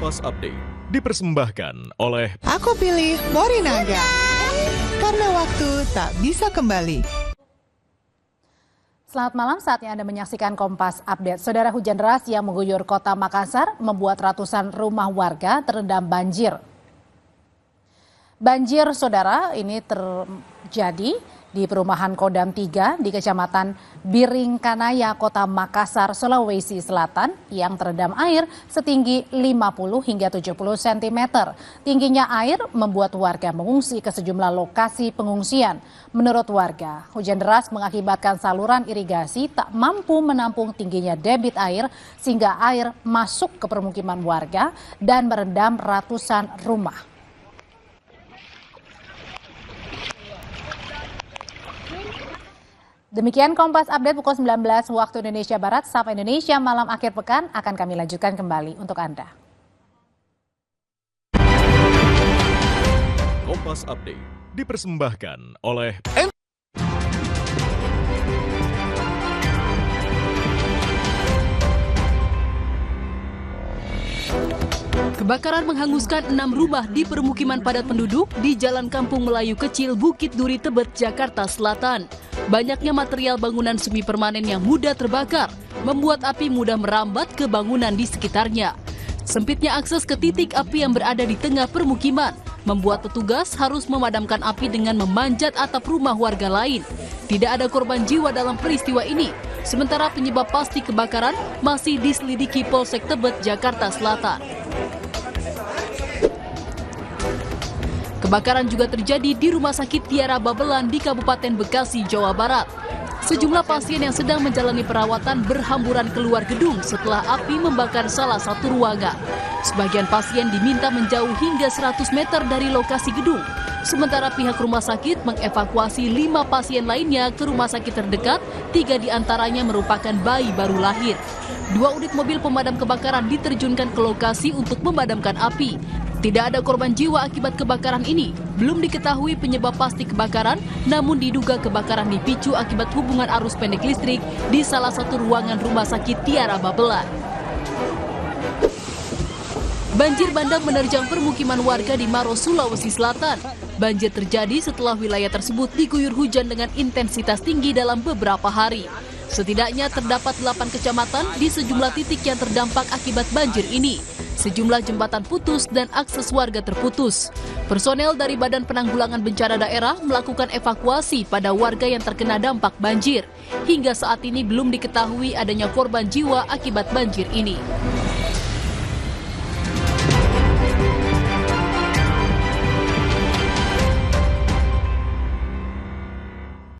Kompas Update dipersembahkan oleh Aku pilih Morinaga karena waktu tak bisa kembali. Selamat malam, saatnya Anda menyaksikan Kompas Update. Saudara, hujan deras yang mengguyur kota Makassar membuat ratusan rumah warga terendam banjir. Banjir, saudara, ini terjadi di perumahan Kodam 3 di Kecamatan Biringkanaya, Kota Makassar, Sulawesi Selatan yang terendam air setinggi 50 hingga 70 cm. Tingginya air membuat warga mengungsi ke sejumlah lokasi pengungsian. Menurut warga, hujan deras mengakibatkan saluran irigasi tak mampu menampung tingginya debit air sehingga air masuk ke permukiman warga dan merendam ratusan rumah. Demikian Kompas Update pukul 19 waktu Indonesia Barat. Sapa Indonesia malam akhir pekan akan kami lanjutkan kembali untuk Anda. Kompas Update dipersembahkan oleh Kebakaran menghanguskan 6 rumah di permukiman padat penduduk di Jalan Kampung Melayu Kecil, Bukit Duri, Tebet, Jakarta Selatan. Banyaknya material bangunan semi permanen yang mudah terbakar, membuat api mudah merambat ke bangunan di sekitarnya. Sempitnya akses ke titik api yang berada di tengah permukiman, membuat petugas harus memadamkan api dengan memanjat atap rumah warga lain. Tidak ada korban jiwa dalam peristiwa ini, sementara penyebab pasti kebakaran masih diselidiki Polsek Tebet, Jakarta Selatan. Kebakaran juga terjadi di Rumah Sakit Tiara Babelan di Kabupaten Bekasi, Jawa Barat. Sejumlah pasien yang sedang menjalani perawatan berhamburan keluar gedung setelah api membakar salah satu ruangan. Sebagian pasien diminta menjauh hingga 100 meter dari lokasi gedung. Sementara pihak rumah sakit mengevakuasi 5 pasien lainnya ke rumah sakit terdekat, 3 diantaranya merupakan bayi baru lahir. 2 unit mobil pemadam kebakaran diterjunkan ke lokasi untuk memadamkan api. Tidak ada korban jiwa akibat kebakaran ini. Belum diketahui penyebab pasti kebakaran, namun diduga kebakaran dipicu akibat hubungan arus pendek listrik di salah satu ruangan rumah sakit Tiara Babelan. Banjir bandang menerjang permukiman warga di Maros, Sulawesi Selatan. Banjir terjadi setelah wilayah tersebut diguyur hujan dengan intensitas tinggi dalam beberapa hari. Setidaknya terdapat 8 kecamatan di sejumlah titik yang terdampak akibat banjir ini. Sejumlah jembatan putus dan akses warga terputus. Personel dari Badan Penanggulangan Bencana Daerah melakukan evakuasi pada warga yang terkena dampak banjir. Hingga saat ini belum diketahui adanya korban jiwa akibat banjir ini.